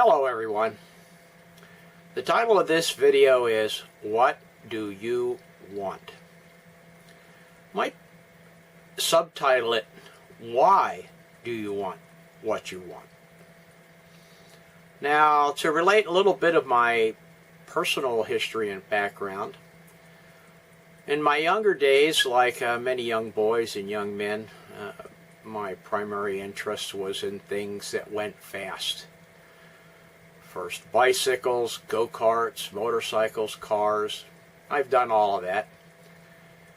Hello everyone. The title of this video is What Do You Want? Might subtitle it Why Do You Want What You Want? Now, to relate a little bit of my personal history and background, in my younger days, like many young boys and young men, my primary interest was in things that went fast. First, bicycles, go-karts, motorcycles, cars. I've done all of that.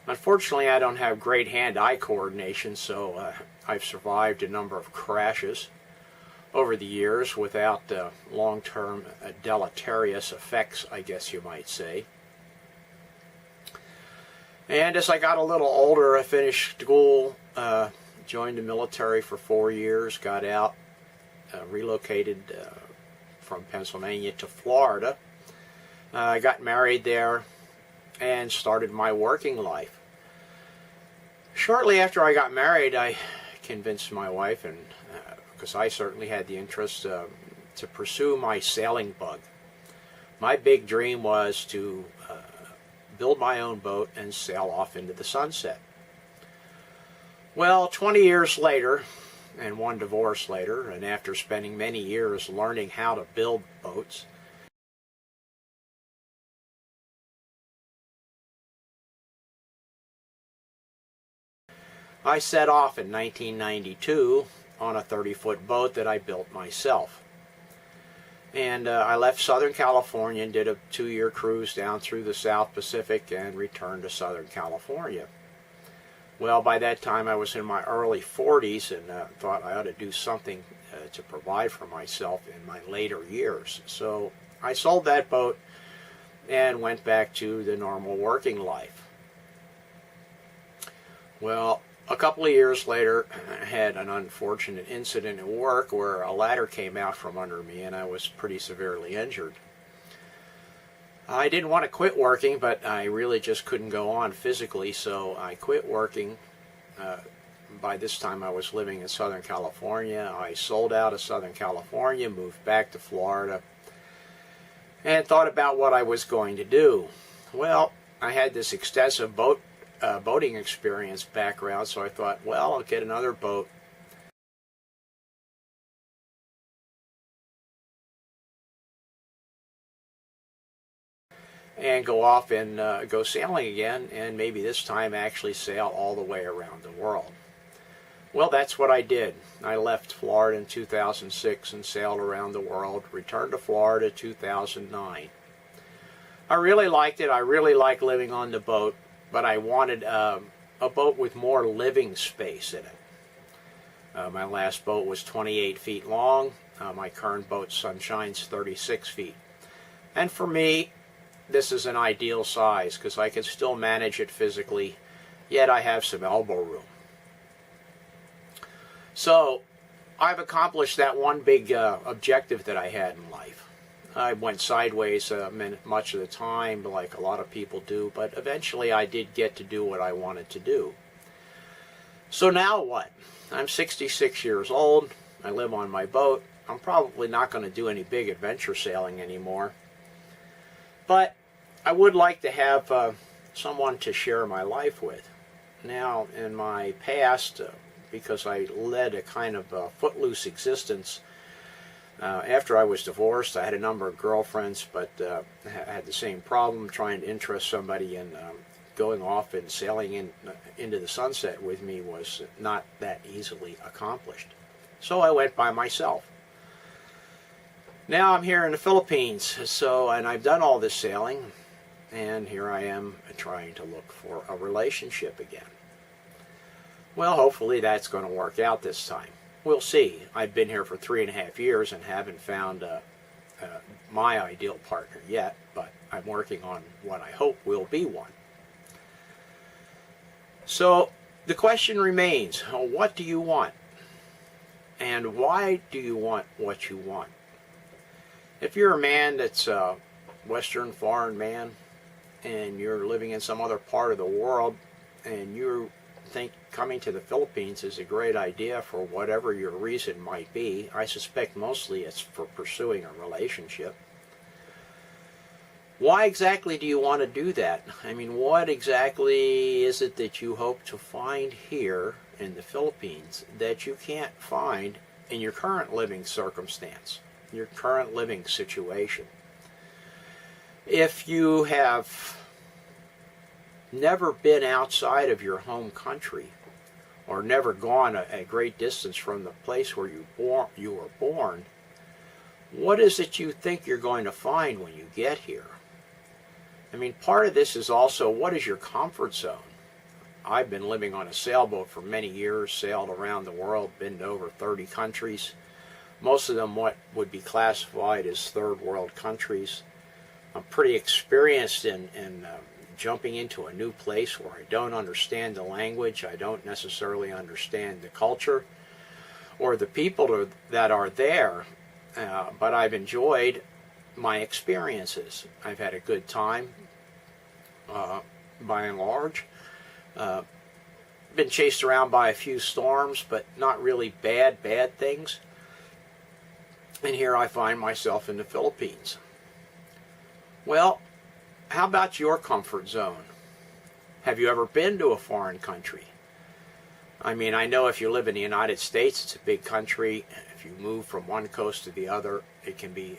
Unfortunately, I don't have great hand-eye coordination, so I've survived a number of crashes over the years without long-term deleterious effects, I guess you might say. And as I got a little older, I finished school, joined the military for 4 years, got out, relocated from Pennsylvania to Florida. I got married there and started my working life. Shortly after I got married, I convinced my wife, and because I certainly had the interest, to pursue my sailing bug. My big dream was to build my own boat and sail off into the sunset. Well, 20 years later, and one divorce later, and after spending many years learning how to build boats, I set off in 1992 on a 30-foot boat that I built myself. And I left Southern California and did a 2-year cruise down through the South Pacific and returned to Southern California. Well, by that time I was in my early 40s and thought I ought to do something to provide for myself in my later years. So I sold that boat and went back to the normal working life. Well, a couple of years later, I had an unfortunate incident at work where a ladder came out from under me and I was pretty severely injured. I didn't want to quit working, but I really just couldn't go on physically, so I quit working. By this time I was living in Southern California. I sold out of Southern California, moved back to Florida, and thought about what I was going to do. Well, I had this extensive boating experience background, so I thought, well, I'll get another boat. And go off and go sailing again, and maybe this time actually sail all the way around the world. Well, that's what I did. I left Florida in 2006 and sailed around the world, returned to Florida in 2009. I really liked it. I really liked living on the boat, but I wanted a boat with more living space in it. My last boat was 28 feet long. My current boat, Sunshine's 36 feet. And for me, this is an ideal size because I can still manage it physically, yet I have some elbow room. So I've accomplished that one big objective that I had in life. I went sideways much of the time, like a lot of people do, but eventually I did get to do what I wanted to do. So now what? I'm 66 years old. I live on my boat. I'm probably not going to do any big adventure sailing anymore. But I would like to have someone to share my life with. Now, in my past, because I led a kind of footloose existence, after I was divorced, I had a number of girlfriends, but I had the same problem trying to interest somebody in going off and sailing into the sunset with me was not that easily accomplished. So I went by myself. Now I'm here in the Philippines, and I've done all this sailing, and here I am trying to look for a relationship again. Well, hopefully that's going to work out this time. We'll see. I've been here for 3.5 years and haven't found my ideal partner yet, but I'm working on what I hope will be one. So the question remains, what do you want? And why do you want what you want? If you're a man that's a Western foreign man and you're living in some other part of the world and you're think coming to the Philippines is a great idea for whatever your reason might be. I suspect mostly it's for pursuing a relationship. Why exactly do you want to do that? I mean, what exactly is it that you hope to find here in the Philippines that you can't find in your current living circumstance, your current living situation? If you have never been outside of your home country, or never gone a great distance from the place where you were born, what is it you think you're going to find when you get here? I mean, part of this is also, what is your comfort zone? I've been living on a sailboat for many years, sailed around the world, been to over 30 countries, most of them what would be classified as third world countries. I'm pretty experienced in jumping into a new place where I don't understand the language, I don't necessarily understand the culture or the people that are there, but I've enjoyed my experiences. I've had a good time, by and large. Been chased around by a few storms, but not really bad things. And here I find myself in the Philippines. Well, how about your comfort zone? Have you ever been to a foreign country? I mean, I know if you live in the United States, it's a big country. If you move from one coast to the other, it can be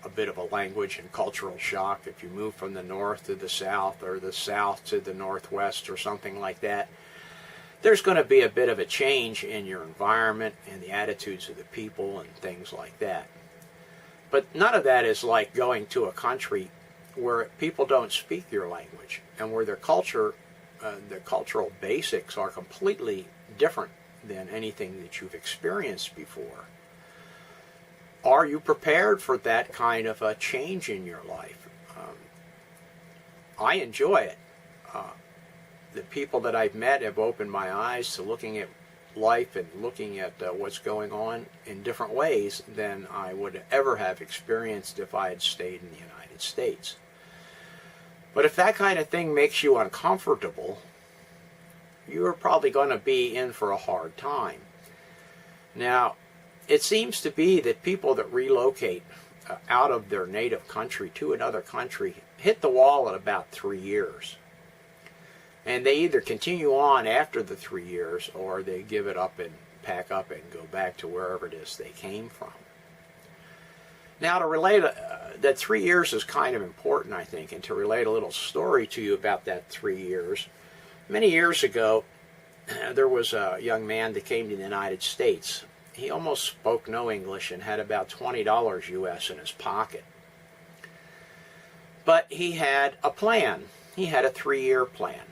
a bit of a language and cultural shock. If you move from the north to the south, or the south to the northwest, or something like that, there's going to be a bit of a change in your environment and the attitudes of the people and things like that. But none of that is like going to a country where people don't speak your language and where their culture, the cultural basics are completely different than anything that you've experienced before. Are you prepared for that kind of a change in your life? I enjoy it. The people that I've met have opened my eyes to looking at life and looking at what's going on in different ways than I would ever have experienced if I had stayed in the United States. But if that kind of thing makes you uncomfortable, you're probably going to be in for a hard time. Now, it seems to be that people that relocate out of their native country to another country hit the wall at about 3 years. And they either continue on after the 3 years, or they give it up and pack up and go back to wherever it is they came from. Now, to relate, that 3 years is kind of important, I think, and to relate a little story to you about that 3 years. Many years ago, there was a young man that came to the United States. He almost spoke no English and had about $20 US in his pocket. But he had a plan. He had a 3-year plan.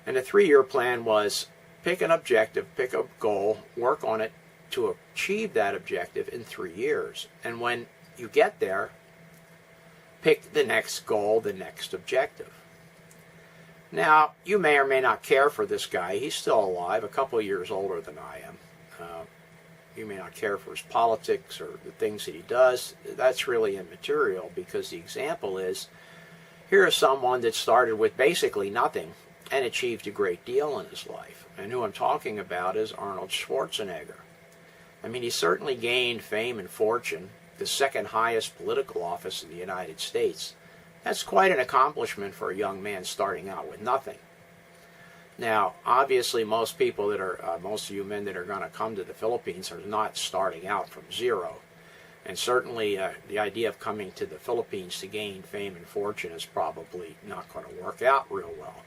And the 3-year plan was pick an objective, pick a goal, work on it to achieve that objective in 3 years. And when you get there, pick the next goal, the next objective. Now, you may or may not care for this guy. He's still alive, a couple of years older than I am. You may not care for his politics or the things that he does. That's really immaterial, because the example is, here is someone that started with basically nothing and achieved a great deal in his life. And who I'm talking about is Arnold Schwarzenegger. I mean, he certainly gained fame and fortune, the second highest political office in the United States. That's quite an accomplishment for a young man starting out with nothing. Now, obviously, most people that are, most of you men that are going to come to the Philippines are not starting out from zero. And certainly the idea of coming to the Philippines to gain fame and fortune is probably not going to work out real well.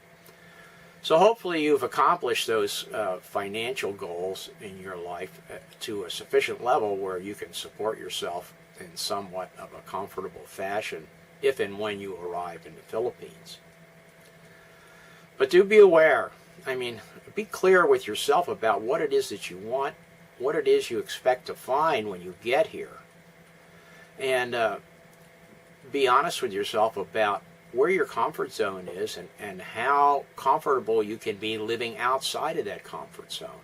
So hopefully you've accomplished those financial goals in your life to a sufficient level where you can support yourself in somewhat of a comfortable fashion if and when you arrive in the Philippines. But do be aware, I mean, be clear with yourself about what it is that you want, what it is you expect to find when you get here. And be honest with yourself about where your comfort zone is and how comfortable you can be living outside of that comfort zone.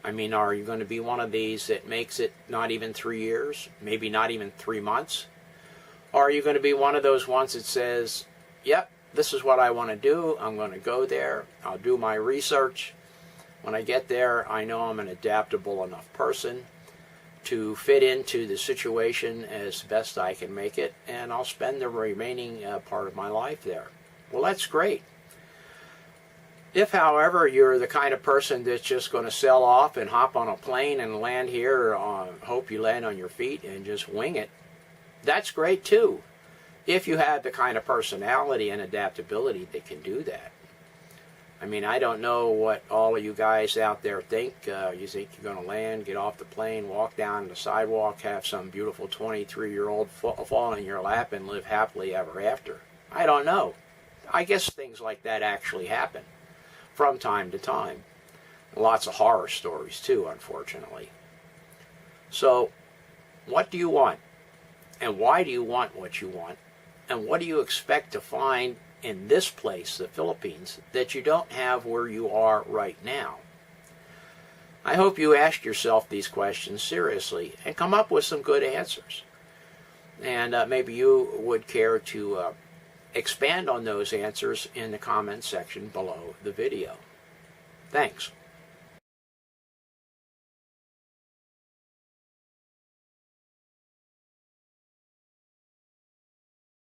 I mean, are you going to be one of these that makes it not even 3 years, maybe not even 3 months? Or are you going to be one of those ones that says, yep, this is what I want to do. I'm going to go there. I'll do my research. When I get there, I know I'm an adaptable enough person to fit into the situation as best I can make it, and I'll spend the remaining part of my life there. Well, that's great. If, however, you're the kind of person that's just going to sell off and hop on a plane and land here, hope you land on your feet and just wing it, that's great too. If you have the kind of personality and adaptability that can do that. I mean, I don't know what all of you guys out there think. You think you're going to land, get off the plane, walk down the sidewalk, have some beautiful 23-year-old fall in your lap and live happily ever after. I don't know. I guess things like that actually happen from time to time. Lots of horror stories too, unfortunately. So, what do you want? And why do you want what you want? And what do you expect to find in this place, the Philippines, that you don't have where you are right now? I hope you ask yourself these questions seriously and come up with some good answers. And maybe you would care to expand on those answers in the comments section below the video. Thanks.